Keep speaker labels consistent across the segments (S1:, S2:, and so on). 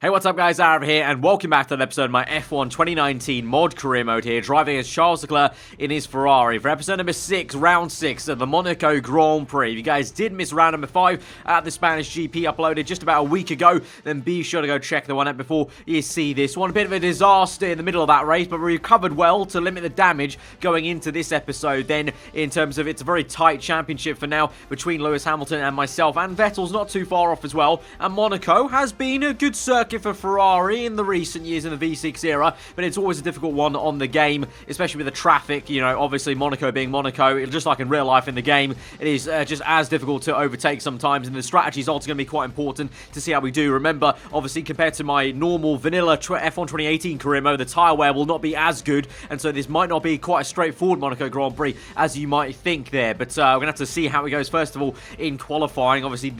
S1: Hey, what's up guys, aarava here, and welcome back to an episode of my F1 2019 mod career mode here, driving as Charles Leclerc in his Ferrari for episode number 6, round 6 of the Monaco Grand Prix. If you guys did miss round number 5 at the Spanish GP uploaded just about a week ago, then be sure to go check the one out before you see this one. A bit of a disaster in the middle of that race, but we recovered well to limit the damage going into this episode. Then, in terms of it's a very tight championship for now between Lewis Hamilton and myself, and Vettel's not too far off as well, and Monaco has been a good circuit for Ferrari in the recent years in the V6 era, but it's always a difficult one on the game, especially with the traffic. You know, obviously Monaco being Monaco, just like in real life in the game, it is just as difficult to overtake sometimes, and the strategy is also going to be quite important to see how we do. Remember, obviously, compared to my normal vanilla F1 2018 career mode, the tyre wear will not be as good, and so this might not be quite a straightforward Monaco Grand Prix as you might think there, but we're going to have to see how it goes first of all in qualifying. Obviously,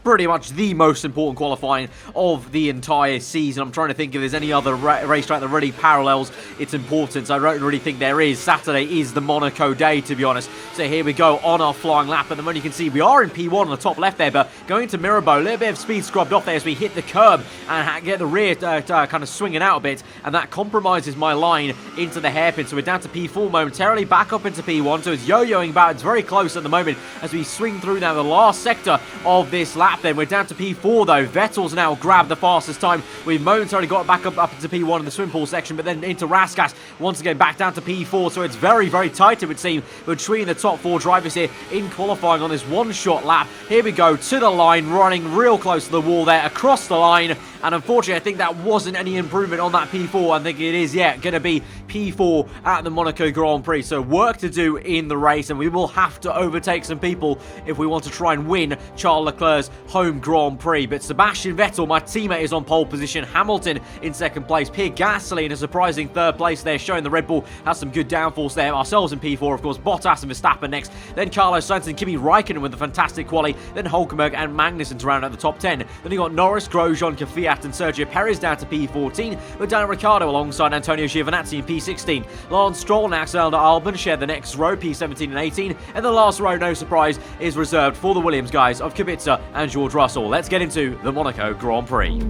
S1: pretty much the most important qualifying of the entire season. I'm trying to think if there's any other racetrack that really parallels its importance. I don't really think there is. Saturday is the Monaco day, to be honest. So here we go on our flying lap. At the moment, you can see we are in P1 on the top left there, but going to Mirabeau, a little bit of speed scrubbed off there as we hit the curb and get the rear kind of swinging out a bit, and that compromises my line into the hairpin. So we're down to P4 momentarily, back up into P1. So it's yo-yoing back. It's very close at the moment as we swing through now the last sector of this lap. Then we're down to P4 though. Vettel's now grabbed the fastest time. We've momentarily got back up into P1 in the swim pool section, but then into Raskas once again back down to P4. So it's very, very tight, it would seem, between the top 4 drivers here in qualifying on this one-shot lap. Here we go to the line, running real close to the wall there, across the line. And unfortunately, I think that wasn't any improvement on that P4. I think it is, yeah, going to be P4 at the Monaco Grand Prix. So work to do in the race, and we will have to overtake some people if we want to try and win Charles Leclerc's home Grand Prix. But Sebastian Vettel, my teammate, is on pole position. Hamilton in second place. Pierre Gasly in a surprising third place there, showing the Red Bull has some good downforce there. Ourselves in P4, of course. Bottas and Verstappen next. Then Carlos Sainz and Kimi Raikkonen with a fantastic quali. Then Hulkenberg and Magnussen to round out the top 10. Then you got Norris, Grosjean, KVYAT and Sergio Perez down to P14, with Daniel Ricciardo alongside Antonio Giovinazzi in P16. Lance Stroll and Alexander Albon share the next row, P17 and 18, and the last row, no surprise, is reserved for the Williams guys of Kubica and George Russell. Let's get into the Monaco Grand Prix.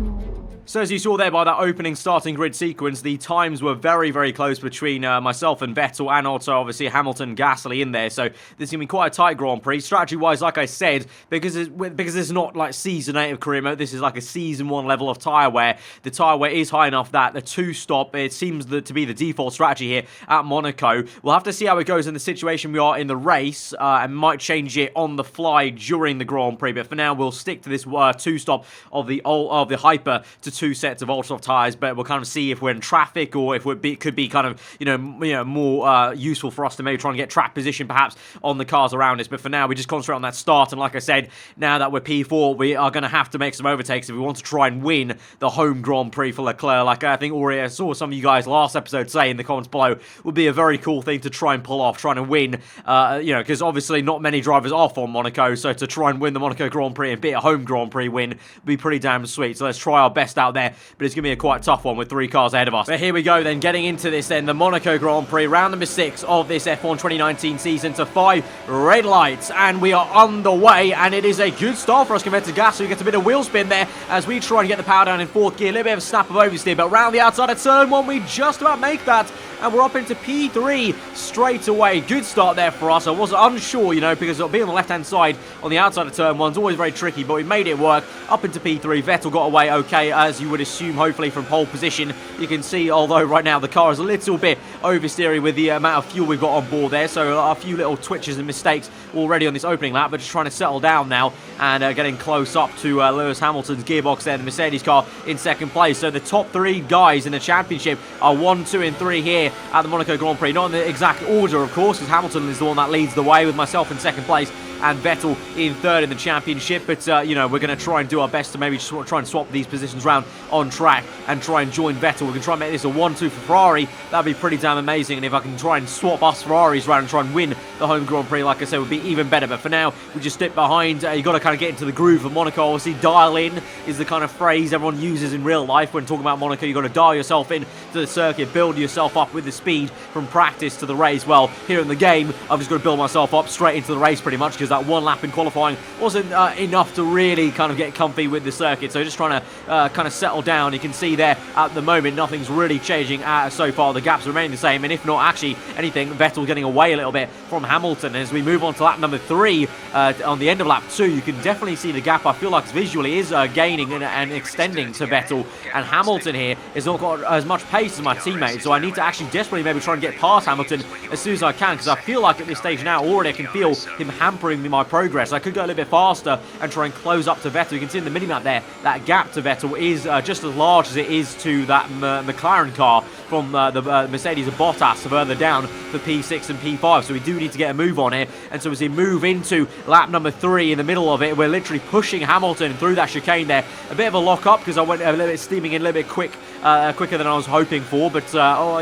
S1: So as you saw there by that opening starting grid sequence, the times were very, very close between myself and Vettel, and also obviously Hamilton and Gasly in there. So this is going to be quite a tight Grand Prix. Strategy-wise, like I said, because it's not like Season 8 of career mode, this is like a Season 1 level of tyre wear. The tyre wear is high enough that the 2-stop, it seems to be the default strategy here at Monaco. We'll have to see how it goes in the situation we are in the race, and might change it on the fly during the Grand Prix. But for now, we'll stick to this 2-stop of the Hyper to 2 sets of ultra soft tires, but we'll kind of see if we're in traffic or if it could be kind of more useful for us to maybe try and get track position perhaps on the cars around us. But for now, we just concentrate on that start, and like I said, now that we're P4, we are going to have to make some overtakes if we want to try and win the home Grand Prix for Leclerc. Like I think already I saw some of you guys last episode say in the comments below, would be a very cool thing to try and pull off, trying to win, because obviously not many drivers are from Monaco, so to try and win the Monaco Grand Prix and be a home Grand Prix win would be pretty damn sweet. So let's try our best out there, but it's going to be a quite tough one with 3 cars ahead of us. But here we go then, getting into this then, the Monaco Grand Prix, round number 6 of this F1 2019 season to 5 red lights, and we are on the way, and it is a good start for us compared to Gasly, who gets a bit of wheel spin there as we try and get the power down in 4th gear, a little bit of a snap of oversteer, but round the outside of turn 1, we just about make that, and we're up into P3 straight away. Good start there for us. I was unsure, because being on the left-hand side on the outside of turn 1 is always very tricky, but we made it work. Up into P3, Vettel got away okay, as you would assume, hopefully from pole position. You can see, although right now the car is a little bit oversteering with the amount of fuel we've got on board there, so a few little twitches and mistakes already on this opening lap, but just trying to settle down now and getting close up to Lewis Hamilton's gearbox there, the Mercedes car in 2nd place. So the top 3 guys in the championship are 1, 2 and 3 here at the Monaco Grand Prix. Not in the exact order, of course, because Hamilton is the one that leads the way, with myself in 2nd place and Vettel in 3rd in the championship. But, we're going to try and do our best to maybe just try and swap these positions around on track and try and join Vettel. We can try and make this a 1-2 for Ferrari. That'd be pretty damn amazing. And if I can try and swap us Ferraris around and try and win the home Grand Prix, like I said, would be even better. But for now, we just stick behind. You've got to kind of get into the groove of Monaco. Obviously, dial in is the kind of phrase everyone uses in real life when talking about Monaco. You've got to dial yourself in to the circuit, build yourself up with the speed from practice to the race. Well, here in the game, I've just got to build myself up straight into the race pretty much, because because that one lap in qualifying wasn't enough to really kind of get comfy with the circuit. So just trying to kind of settle down. You can see there at the moment nothing's really changing so far. The gaps remain the same, and if not actually anything, Vettel getting away a little bit from Hamilton. As we move on to lap number 3, on the end of lap 2, you can definitely see the gap. I feel like visually is gaining and extending to Vettel, and Hamilton here has not got as much pace as my teammate, so I need to actually desperately maybe try and get past Hamilton as soon as I can, because I feel like at this stage now already I can feel him hampering my progress. I could go a little bit faster and try and close up to Vettel. You can see in the minimap there that gap to Vettel is just as large as it is to that McLaren car from the Mercedes of Bottas further down for P6 and P5, so we do need to get a move on here. And so as we move into lap number 3, in the middle of it, we're literally pushing Hamilton through that chicane there. A bit of a lock up because I went a little bit steaming in a little bit quicker than I was hoping for, but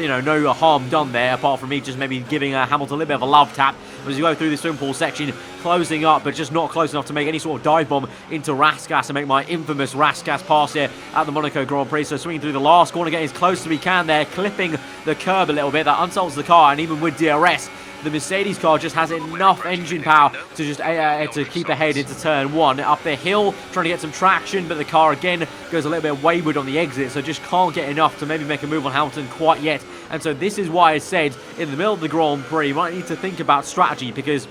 S1: you know, no harm done there apart from me just maybe giving Hamilton a little bit of a love tap as you go through this swim pool section, closing up but just not close enough to make any sort of dive bomb into Raskas and make my infamous Raskas pass here at the Monaco Grand Prix. So swinging through the last corner, getting as close as we can there, clipping the curb a little bit. That unsalts the car, and even with DRS, the Mercedes car just has enough engine power to just to keep ahead into turn 1. Up the hill, trying to get some traction, but the car again goes a little bit wayward on the exit, so just can't get enough to maybe make a move on Hamilton quite yet. And so this is why I said in the middle of the Grand Prix, you might need to think about strategy, because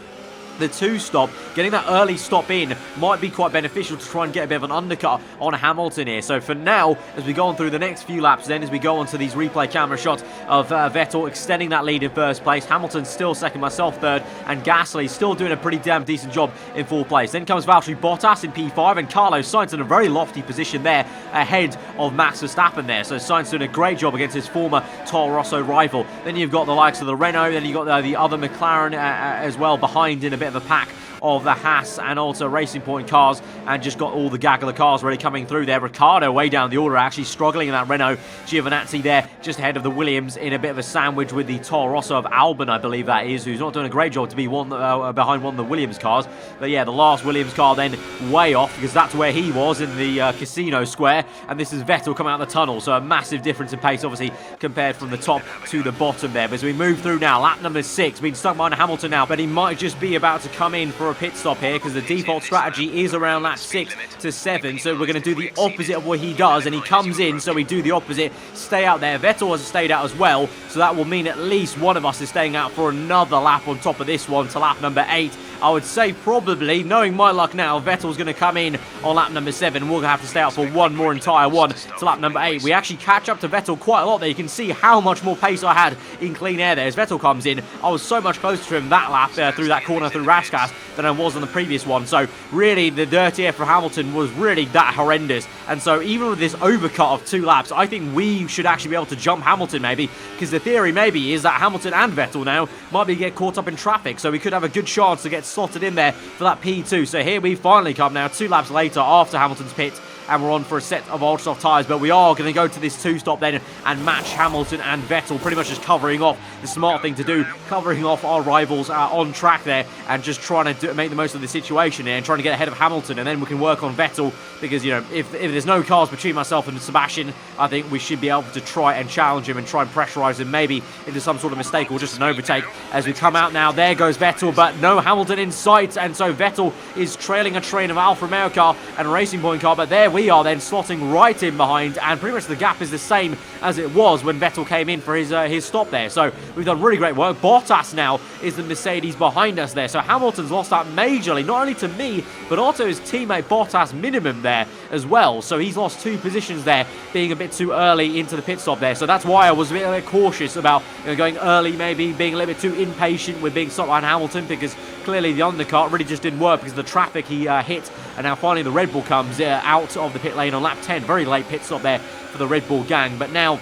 S1: the 2-stop, getting that early stop in might be quite beneficial to try and get a bit of an undercut on Hamilton here. So for now, as we go on through the next few laps, then as we go on to these replay camera shots of Vettel extending that lead in first place, Hamilton still second, myself third, and Gasly still doing a pretty damn decent job in fourth place. Then comes Valtteri Bottas in P5, and Carlos Sainz in a very lofty position there ahead of Max Verstappen there. So Sainz doing a great job against his former Toro Rosso rival. Then you've got the likes of the Renault, then you've got the other McLaren as well behind in a bit of a pack of the Haas and also Racing Point cars, and just got all the gaggle of cars really coming through there. Ricardo way down the order, actually struggling in that Renault. Giovinazzi there just ahead of the Williams in a bit of a sandwich with the Toro Rosso of Albon, I believe that is, who's not doing a great job to be behind one of the Williams cars. But yeah, the last Williams car then way off, because that's where he was in the casino square, and this is Vettel coming out of the tunnel, so a massive difference in pace obviously compared from the top to the bottom there. But as we move through now, lap number 6, being stuck behind Hamilton now, but he might just be about to come in for a pit stop here, because the default strategy is around lap 6 to 7, so we're going to do the opposite of what he does, and he comes in, so we do the opposite, stay out there. Vettel has stayed out as well, so that will mean at least one of us is staying out for another lap on top of this one to lap number 8. I would say probably, knowing my luck now, Vettel's going to come in on lap number 7, and we're going to have to stay out for one more entire one to lap number 8. We actually catch up to Vettel quite a lot there. You can see how much more pace I had in clean air there. As Vettel comes in, I was so much closer to him that lap through that corner through Raskas than I was on the previous one. So really, the dirty air for Hamilton was really that horrendous. And so even with this overcut of 2 laps, I think we should actually be able to jump Hamilton maybe, because the theory maybe is that Hamilton and Vettel now might be get caught up in traffic, so we could have a good chance to get slotted in there for that P2. So here we finally come now, 2 laps later after Hamilton's pit, and we're on for a set of ultra soft tyres, but we are going to go to this 2-stop then and match Hamilton and Vettel, pretty much just covering off the smart thing to do, covering off our rivals on track there, and just trying to make the most of the situation here and trying to get ahead of Hamilton, and then we can work on Vettel, because, you know, if there's no cars between myself and Sebastian, I think we should be able to try and challenge him and try and pressurise him maybe into some sort of mistake or just an overtake. As we come out now, there goes Vettel, but no Hamilton in sight, and so Vettel is trailing a train of Alfa Romeo car and a Racing Point car, but there we are then slotting right in behind, and pretty much the gap is the same as it was when Vettel came in for his stop there. So we've done really great work. Bottas now is the Mercedes behind us there, so Hamilton's lost out majorly, not only to me but also his teammate Bottas minimum there as well. So he's lost 2 positions there, being a bit too early into the pit stop there. So that's why I was a bit cautious about, you know, going early, maybe being a little bit too impatient with being stopped behind Hamilton, because clearly the undercut really just didn't work because of the traffic he hit. And now finally the Red Bull comes out of the pit lane on lap 10. Very late pit stop there for the Red Bull gang, but now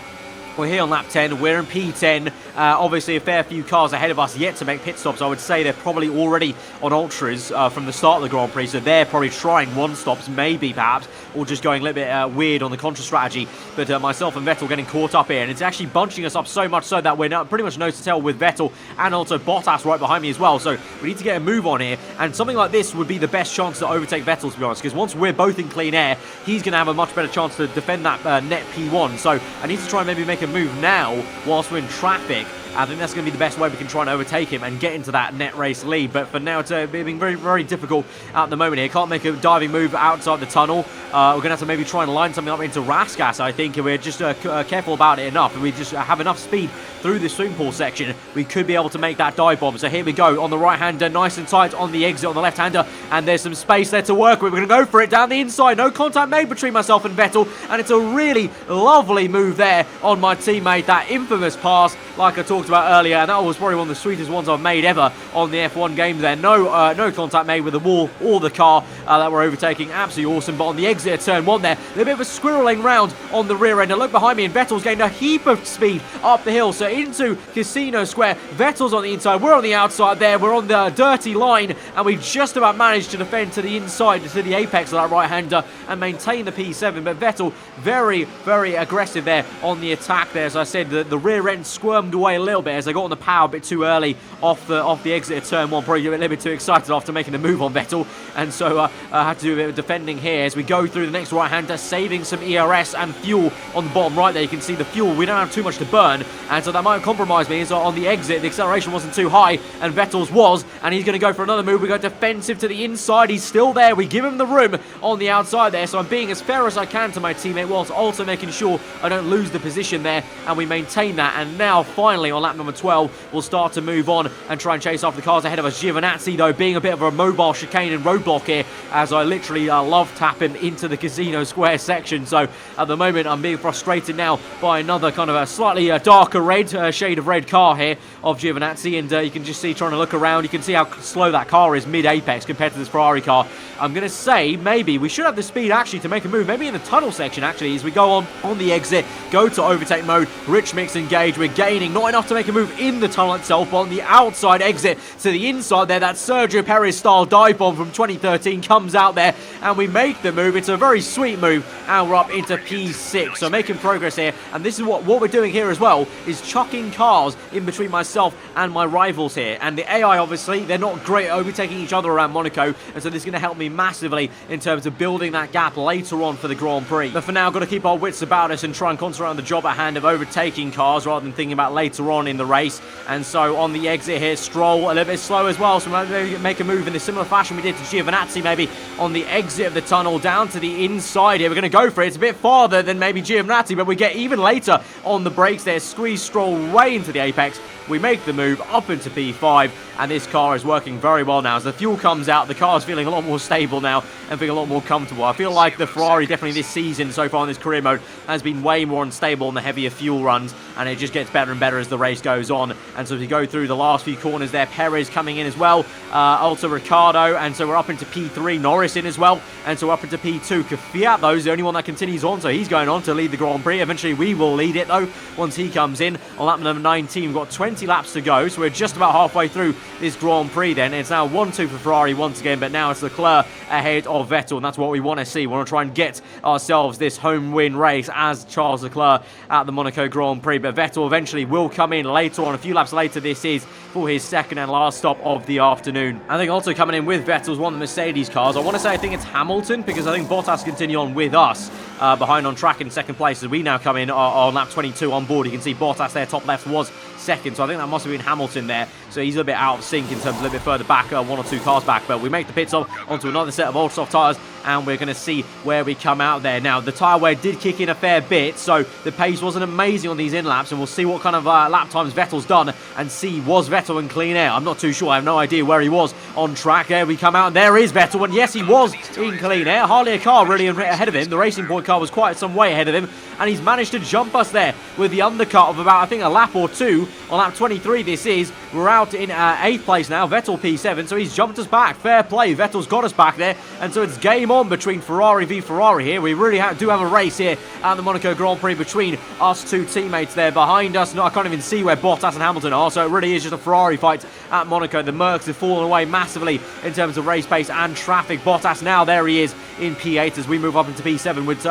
S1: we're here on lap 10, we're in P10, obviously a fair few cars ahead of us yet to make pit stops. I would say they're probably already on ultras from the start of the Grand Prix, so they're probably trying 1-stops maybe perhaps, or just going a little bit weird on the contra strategy. But myself and Vettel getting caught up here, and it's actually bunching us up so much so that we're now pretty much nose to tail with Vettel and also Bottas right behind me as well. So we need to get a move on here, and something like this would be the best chance to overtake Vettel, to be honest, because once we're both in clean air, he's going to have a much better chance to defend that net P1. So I need to try and maybe make a move now whilst we're in traffic. I think that's going to be the best way we can try and overtake him and get into that net race lead. But for now, it's being very, very difficult at the moment here. Can't make a diving move outside the tunnel. We're going to have to maybe try and line something up into Rasgas, I think. If we're just careful about it enough, and we just have enough speed through the swimming pool section, we could be able to make that dive bomb. So here we go on the right-hander, nice and tight on the exit on the left-hander. And there's some space there to work with. We're going to go for it down the inside. No contact made between myself and Vettel. And it's a really lovely move there on my teammate. That infamous pass, like I talked about earlier, and that was probably one of the sweetest ones I've made ever on the F1 game there. No contact made with the wall or the car that we're overtaking. Absolutely awesome. But on the exit of turn 1 there, a bit of a squirreling round on the rear end. And look behind me, and Vettel's gained a heap of speed up the hill. So into Casino Square. Vettel's on the inside. We're on the outside there. We're on the dirty line, and we just about managed to defend to the inside, to the apex of that right-hander and maintain the P7. But Vettel very, very aggressive there on the attack there. As I said, the rear end squirmed away a little bit as I got on the power a bit too early off the exit of turn 1. Probably a little bit too excited after making the move on Vettel, and so I had to do a bit of defending here as we go through the next right-hander, saving some ERS and fuel on the bottom right there. You can see the fuel, we don't have too much to burn, and so that might compromise me. So on the exit, the acceleration wasn't too high, and Vettel's was, and he's going to go for another move. We go defensive to the inside. He's still there. We give him the room on the outside there, so I'm being as fair as I can to my teammate whilst also making sure I don't lose the position there, and we maintain that. And now finally on lap number 12, we'll start to move on and try and chase after the cars ahead of us. Giovinazzi though being a bit of a mobile chicane and roadblock here, as I literally love tap him into the Casino Square section. So at the moment I'm being frustrated now by another kind of a slightly darker red, shade of red car here of Giovinazzi, and you can just see, trying to look around, you can see how slow that car is mid-apex compared to this Ferrari car. I'm going to say maybe we should have the speed actually to make a move, maybe in the tunnel section actually, as we go on the exit, go to overtake mode, rich mix engage. We're gaining, not enough to make a move in the tunnel itself, but on the outside exit to the inside there, that Sergio Perez style dive bomb from 2013 comes out there, and we make the move. It's a very sweet move, and we're up into P6, so making progress here. And this is what we're doing here as well, is chucking cars in between myself and my rivals here. And the AI, obviously, they're not great at overtaking each other around Monaco, and so this is going to help me massively in terms of building that gap later on for the Grand Prix. But for now, I've got to keep our wits about us and try and concentrate on the job at hand of overtaking cars rather than thinking about later on in the race. And so on the exit here, Stroll a little bit slow as well, so we might make a move in a similar fashion we did to Giovinazzi, maybe on the exit of the tunnel down to the inside here. We're going to go for it. It's a bit farther than maybe Giovinazzi, but we get even later on the brakes there, squeeze Stroll way into the apex. We make the move up into P5, and this car is working very well now. As the fuel comes out, the car is feeling a lot more stable now and feeling a lot more comfortable. I feel like the Ferrari definitely this season, so far in this career mode, has been way more unstable on the heavier fuel runs, and it just gets better and better as the race goes on. And so as we go through the last few corners there, Perez coming in as well, also Ricciardo, and so we're up into P3, Norris in as well, and so we're up into P2. KVYAT, though, is the only one that continues on, so he's going on to lead the Grand Prix. Eventually we will lead it, though, once he comes in. On lap number 19, we've got 20 laps to go, so we're just about halfway through this Grand Prix then. It's now 1-2 for Ferrari once again, but now it's Leclerc ahead of Vettel, and that's what we want to see. We want to try and get ourselves this home win race as Charles Leclerc at the Monaco Grand Prix, but Vettel eventually will come in later on, a few laps later this is, for his second and last stop of the afternoon. I think also coming in with Vettel's one of the Mercedes cars. I want to say I think it's Hamilton, because I think Bottas continue on with us behind on track in second place, as we now come in on lap 22 on board. You can see Bottas there, top left, was second, so I think that must have been Hamilton there, so he's a little bit out of sync in terms of a little bit further back, one or two cars back. But we make the pit stop onto another set of ultra soft tyres, and we're going to see where we come out there. Now the tyre wear did kick in a fair bit, so the pace wasn't amazing on these in laps, and we'll see what kind of lap times Vettel's done, and see, was Vettel in clean air? I'm not too sure. I have no idea where he was on track. There we come out, and there is Vettel, and yes, he was in clean air. Hardly a car really ahead of him. The Racing Point car was quite some way ahead of him, and he's managed to jump us there with the undercut of about, I think, a lap or two. On lap 23 this is, we're out in 8th place now, Vettel P7, so he's jumped us back. Fair play, Vettel's got us back there, and so it's game on between Ferrari v Ferrari here. We really do have a race here at the Monaco Grand Prix between us two teammates there behind us. No, I can't even see where Bottas and Hamilton are, so it really is just a Ferrari fight at Monaco. The Mercs have fallen away massively in terms of race pace and traffic. Bottas now, there he is in P8 as we move up into P7 with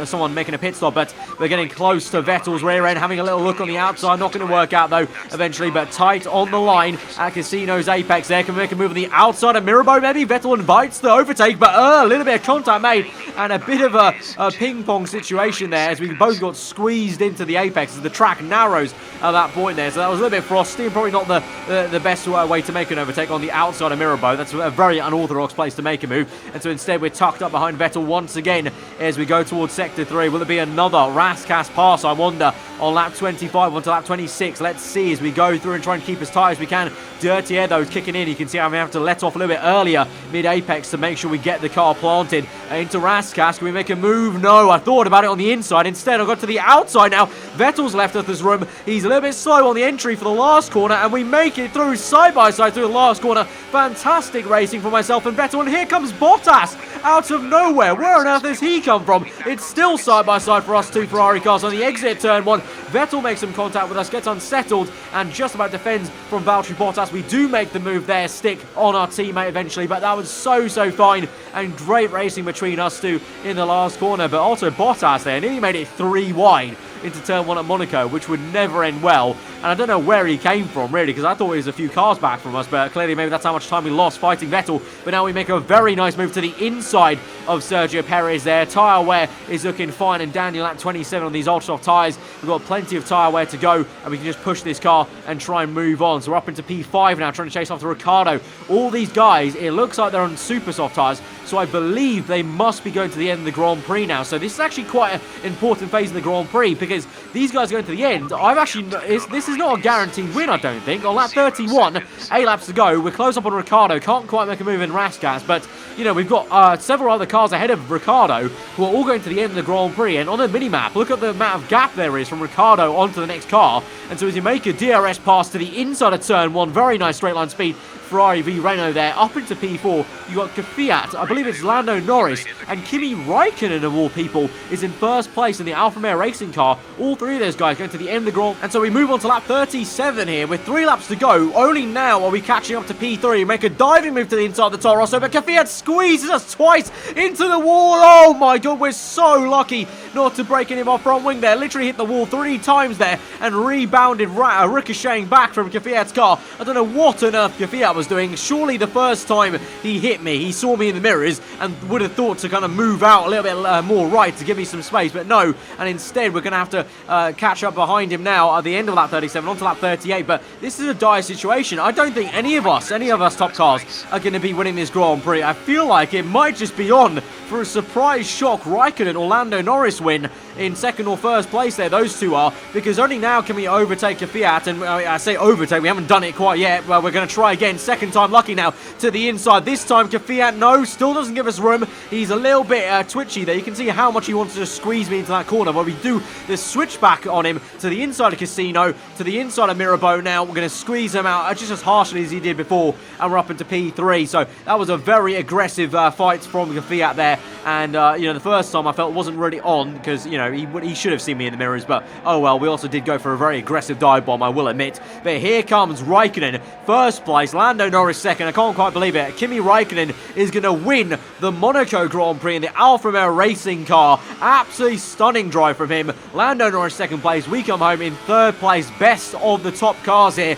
S1: someone making a pit stop, but we're getting close to Vettel's rear end, having a little look on the outside. Not going to work out though, Casino eventually, but tight on the line at Casino's apex there. Can we make a move on the outside of Mirabeau maybe? Vettel invites the overtake, but a little bit of contact made and a bit of a ping-pong situation there as we both got squeezed into the apex as the track narrows at that point there. So that was a little bit frosty and probably not the best way to make an overtake on the outside of Mirabeau. That's a very unorthodox place to make a move. And so instead we're tucked up behind Vettel once again as we go towards Sector 3. Will it be another Rascas pass, I wonder, on lap 25 onto lap 26? Let's see as we go through and try and keep as tight as we can. Dirty air though kicking in. You can see how we have to let off a little bit earlier mid-apex to make sure we get the car planted into Rascas. Can we make a move? No, I thought about it on the inside. Instead, I got to the outside now. Vettel's left us this room. He's a little bit slow on the entry for the last corner, and we make it through side by side through the last corner. Fantastic racing for myself and Vettel, and here comes Bottas out of nowhere. Where on earth has he come from? It's still side by side for us two Ferrari cars on the exit turn one. Vettel makes some contact with us, gets unsettled, and just about defends from Valtteri Bottas. We do make the move there, stick on our teammate eventually, but that was so fine and great racing between us two in the last corner. But also Bottas there nearly made it 3 wide into turn 1 at Monaco, which would never end well. And I don't know where he came from, really, because I thought he was a few cars back from us, but clearly maybe that's how much time we lost fighting Vettel. But now we make a very nice move to the inside of Sergio Perez there. Tyre wear is looking fine and dandy at 27 on these ultra-soft tyres. We've got plenty of tyre wear to go, and we can just push this car and try and move on. So we're up into P5 now, trying to chase after Ricciardo. All these guys, it looks like they're on super soft tyres, so I believe they must be going to the end of the Grand Prix now. So this is actually quite an important phase of the Grand Prix, because these guys going to the end. This is not a guaranteed win, I don't think. On lap 31, 8 laps to go. We're close up on Ricciardo. Can't quite make a move in Rascas, but you know, we've got several other cars ahead of Ricciardo who are all going to the end of the Grand Prix. And on the mini-map, look at the amount of gap there is from Ricciardo onto the next car. And so as you make a DRS pass to the inside of turn 1, very nice straight line speed. Ferrari v Renault there, up into P4. You got KVYAT, I believe it's Lando Norris, and Kimi Raikkonen of all people is in first place in the Alfa Romeo racing car. All three of those guys going to the end of the Grand. And so we move on to lap 37 here with 3 laps to go. Only now are we catching up to P3. Make a diving move to the inside of the Toro Rosso, but KVYAT squeezes us twice into the wall. Oh my god, we're so lucky not to break any of our front wing there. Literally hit the wall 3 times there and rebounded, ricocheting back from KVYAT's car. I don't know what on earth KVYAT was doing. Surely the first time he hit me, he saw me in the mirrors and would have thought to kind of move out a little bit more right to give me some space, but no. And instead we're going to have to catch up behind him now at the end of lap 37 onto lap 38. But this is a dire situation. I don't think any of us top cars are going to be winning this Grand Prix. I feel like it might just be on for a surprise shock Raikkonen or Lando Norris win in second or first place there. Those two are, because only now can we overtake KVYAT. And I say overtake, we haven't done it quite yet. Well, we're going to try again. Second time lucky now to the inside. This time KVYAT, no, still doesn't give us room. He's a little bit twitchy there. You can see how much he wants to just squeeze me into that corner, but we do the switchback on him to the inside of Casino, to the inside of Mirabeau now. We're going to squeeze him out just as harshly as he did before, and we're up into P3. So that was a very aggressive fight from KVYAT there. And, you know, the first time I felt wasn't really on because, you know, he should have seen me in the mirrors. But, oh well, we also did go for a very aggressive dive bomb, I will admit. But here comes Raikkonen, first place. Lando Norris second. I can't quite believe it. Kimi Raikkonen is going to win the Monaco Grand Prix in the Alfa Romeo racing car. Absolutely stunning drive from him. Lando Norris second place. We come home in third place. Best of the top cars here.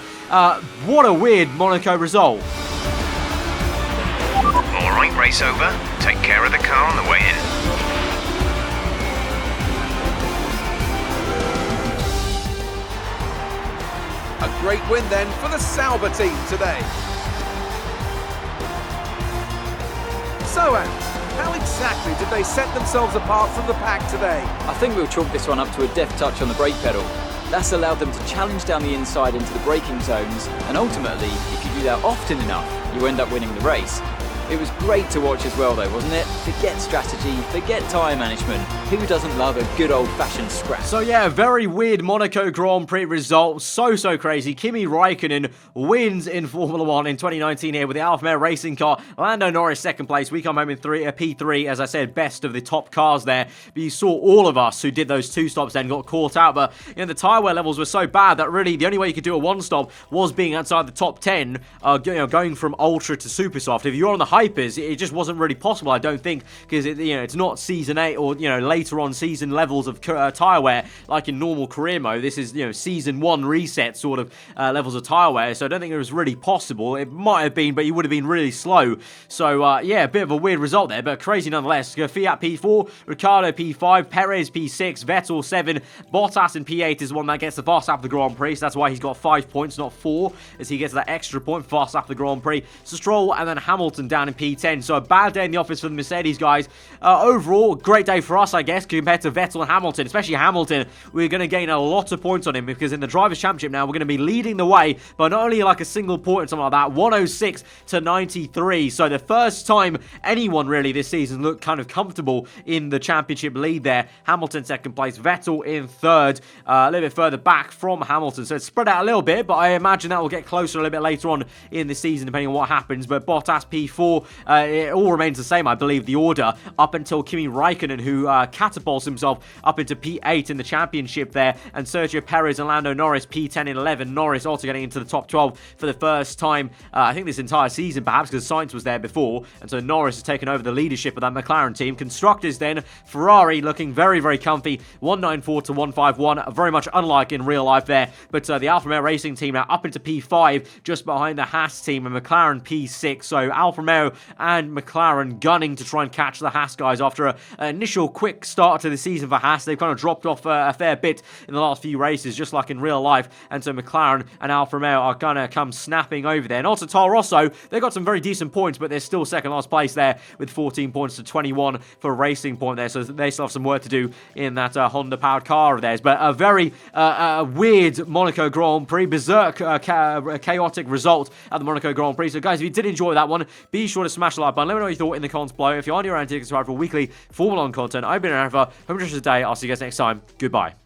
S1: What a weird Monaco result.
S2: Alright, race over. Take care of the car on the way in.
S3: A great win then for the Sauber team today. So, Ant, how exactly did they set themselves apart from the pack today?
S4: I think we'll chalk this one up to a deft touch on the brake pedal. That's allowed them to challenge down the inside into the braking zones, and ultimately, if you do that often enough, you end up winning the race. It was great to watch as well though, wasn't it? Forget strategy, forget tyre management. Who doesn't love a good old-fashioned scrap?
S1: So yeah, very weird Monaco Grand Prix result. So crazy. Kimi Raikkonen wins in Formula 1 in 2019 here with the Alfa Romeo racing car. Lando Norris second place. We come home in P3, as I said, best of the top cars there. But you saw all of us who did those 2 stops then got caught out. But you know, the tyre wear levels were so bad that really the only way you could do a 1 stop was being outside the top 10, you know, going from ultra to super soft. If you're on the high hypers, it just wasn't really possible, I don't think, because it's not Season 8 or, later on season levels of tyre wear like in normal career mode. This is, Season 1 reset sort of levels of tyre wear, so I don't think it was really possible. It might have been, but you would have been really slow. So, yeah, a bit of a weird result there, but crazy nonetheless. KVYAT P4, Ricciardo P5, Perez P6, Vettel 7, Bottas in P8 is the one that gets the fast lap of the Grand Prix, so that's why he's got 5 points, not 4, as he gets that extra point for fast lap of the Grand Prix. So Stroll and then Hamilton down in P10, so a bad day in the office for the Mercedes guys. Overall, great day for us, I guess, compared to Vettel and Hamilton, especially Hamilton. We're going to gain a lot of points on him, because in the Drivers' Championship now, we're going to be leading the way, but not only like a single point or something like that, 106 to 93, so the first time anyone really this season looked kind of comfortable in the championship lead there. Hamilton second place, Vettel in third, a little bit further back from Hamilton, so it's spread out a little bit, but I imagine that will get closer a little bit later on in the season, depending on what happens. But Bottas P4, it all remains the same, I believe, the order, up until Kimi Raikkonen, who catapults himself up into P8 in the championship there, and Sergio Perez and Lando Norris P10 and 11. Norris also getting into the top 12 for the first time, I think this entire season, perhaps, because Sainz was there before, and so Norris has taken over the leadership of that McLaren team. Constructors then, Ferrari looking very, very comfy, 194 to 151, very much unlike in real life there, but the Alfa Romeo Racing team now up into P5, just behind the Haas team, and McLaren P6, so Alfa Romeo and McLaren gunning to try and catch the Haas guys after an initial quick start to the season for Haas. They've kind of dropped off a fair bit in the last few races, just like in real life, and so McLaren and Alfa Romeo are going to come snapping over there. And also Toro Rosso, they got some very decent points, but they're still second last place there with 14 points to 21 for Racing Point there, so they still have some work to do in that Honda-powered car of theirs. But a very weird Monaco Grand Prix, berserk chaotic result at the Monaco Grand Prix. So guys, if you did enjoy that one, be sure to smash the like button. Let me know what you thought in the comments below. If you're on your own, subscribe for weekly Formula 1 content. I've been aarava. Hope you enjoyed the day. I'll see you guys next time. Goodbye.